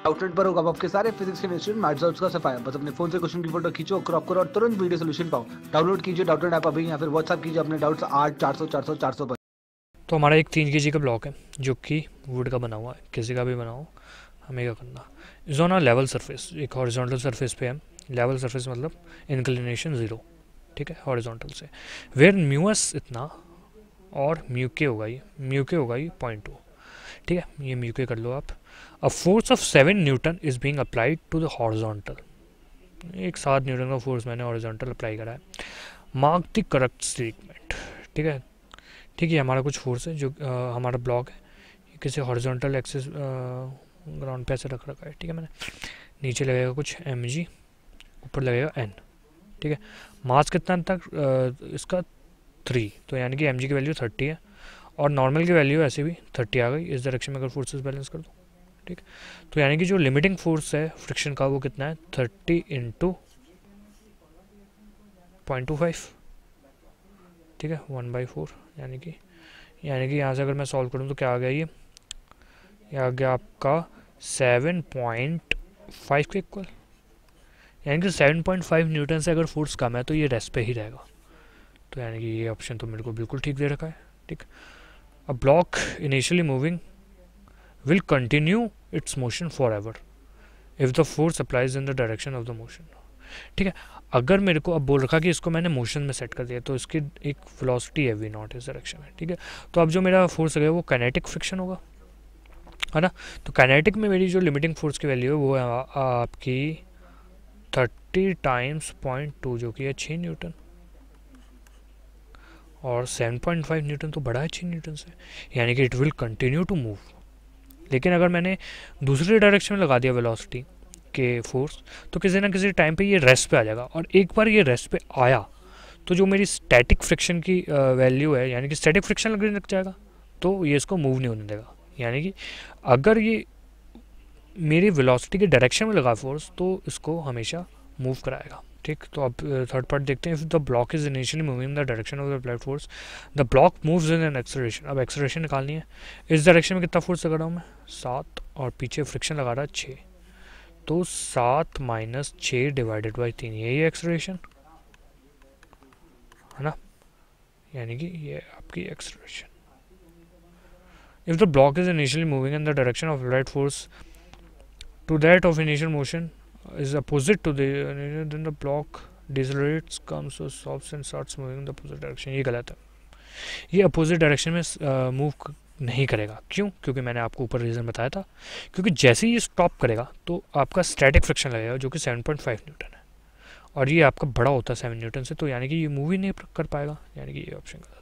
Outlet पर होगा आपके सारे फिजिक्स केमिस्ट्री मैथ्स डाउट्स का सफाया। बस अपने फोन से क्वेश्चन की फोटो खींचो, क्रॉप करो और तुरंत वीडियो सोल्यूशन पाओ। डाउनलोड कीजिए डाउटलेट ऐप अभी या फिर व्हाट्सएप कीजिए अपने डाउट्स 8 400 400 400 पर। तो हमारा एक 3 kg का ब्लॉक है जो कि वुड का बना हुआ है, किसी का भी बनाओ, हमें क्या करना is on a level surface, एक हॉरिजॉन्टल सरफेस पे है। लेवल सरफेस मतलब इंक्लिनेशन 0, ठीक है, हॉरिजॉन्टल से। वेयर म्यू एस इतना और म्यू के होगा ये 0.2, ठीक है, ये म्यू के कर लो आप। A force of 7 newton is being applied to the horizontal, एक 7 न्यूटन का फोर्स मैंने हॉरिजॉन्टल अप्लाई करा है। मार्क द करेक्ट स्टेटमेंट, ठीक है। ठीक है, हमारा कुछ फोर्स है जो हमारा ब्लॉक है, ये किसी हॉरिजॉन्टल एक्सिस ग्राउंड पे ऐसे रख रखा है, ठीक है। मैंने नीचे लगेगा कुछ mg, ऊपर लगेगा n, ठीक है। मास कितना तक इसका 3, तो यानी कि mg की वैल्यू 30 है और नॉर्मल की वैल्यू ऐसे भी 30 आ गई इस डायरेक्शन में अगर फोर्सेस बैलेंस कर दो, ठीक। तो यानी कि जो लिमिटिंग फोर्स है फ्रिक्शन का वो कितना है 30 इंटू 0.25, ठीक है, 1/4। यानी कि यहाँ से अगर मैं सॉल्व करूँ तो क्या आ गया, ये आ गया आपका 7.5 के इक्वल। यानी कि 7.5 न्यूटन से अगर फोर्स कम है तो ये रेस्ट पे ही रहेगा। तो यानी कि ये ऑप्शन तो मेरे को बिल्कुल ठीक दे रखा है, ठीक। A block initially moving will continue its motion for ever if the force applies in the direction of the motion, ठीक है। अगर मेरे को अब बोल रखा कि इसको मैंने मोशन में सेट कर दिया तो इसकी एक वेलोसिटी है v0 इस डायरेक्शन में, ठीक है। तो अब जो मेरा फोर्स है वो काइनेटिक फ्रिक्शन होगा, है ना। तो काइनेटिक में मेरी जो लिमिटिंग फोर्स की वैल्यू है वो है आपकी 30 टाइम्स 0.2 जो कि है 6 न्यूटन, और 7.5 न्यूटन तो बड़ा है 6 न्यूटन से, यानी कि it will continue to move. लेकिन अगर मैंने दूसरे डायरेक्शन में लगा दिया वेलोसिटी के फोर्स तो किसी ना किसी टाइम पे ये रेस्ट पे आ जाएगा, और एक बार ये रेस्ट पे आया तो जो मेरी स्टैटिक फ्रिक्शन की वैल्यू है, यानी कि स्टैटिक फ्रिक्शन लगने लग जाएगा, तो ये इसको मूव नहीं होने देगा। यानी कि अगर ये मेरी वेलोसिटी के डायरेक्शन में लगा फोर्स तो इसको हमेशा मूव कराएगा, ठीक। तो अब थर्ड पार्ट देखते हैं। If the block is initially moving the direction of the applied force the block moves in an acceleration. अब एक्सेलरेशन निकालनी है, इस डायरेक्शन में कितना फोर्स लगा रहा हूँ मैं 7, और पीछे फ्रिक्शन लगा रहा है 6, तो 7 माइनस 6 डिवाइडेड बाई 3, यही एक्सेलरेशन है ना, यानी कि ये आपकी acceleration. If the block is initially moving in the direction of applied force to that of initial motion is opposite to the then the block decelerates, comes to stops and starts moving in the opposite direction। ये गलत है, ये opposite direction में move नहीं करेगा। क्यों? क्योंकि मैंने आपको ऊपर रीज़न बताया था, क्योंकि जैसे ही ये स्टॉप करेगा तो आपका स्टैटिक फ्रिक्शन लगेगा जो कि 7.5 न्यूटन है, और ये आपका बड़ा होता है 7 न्यूटन से, तो यानी कि ये मूव ही नहीं कर पाएगा, यानी कि ये ऑप्शन गलत है।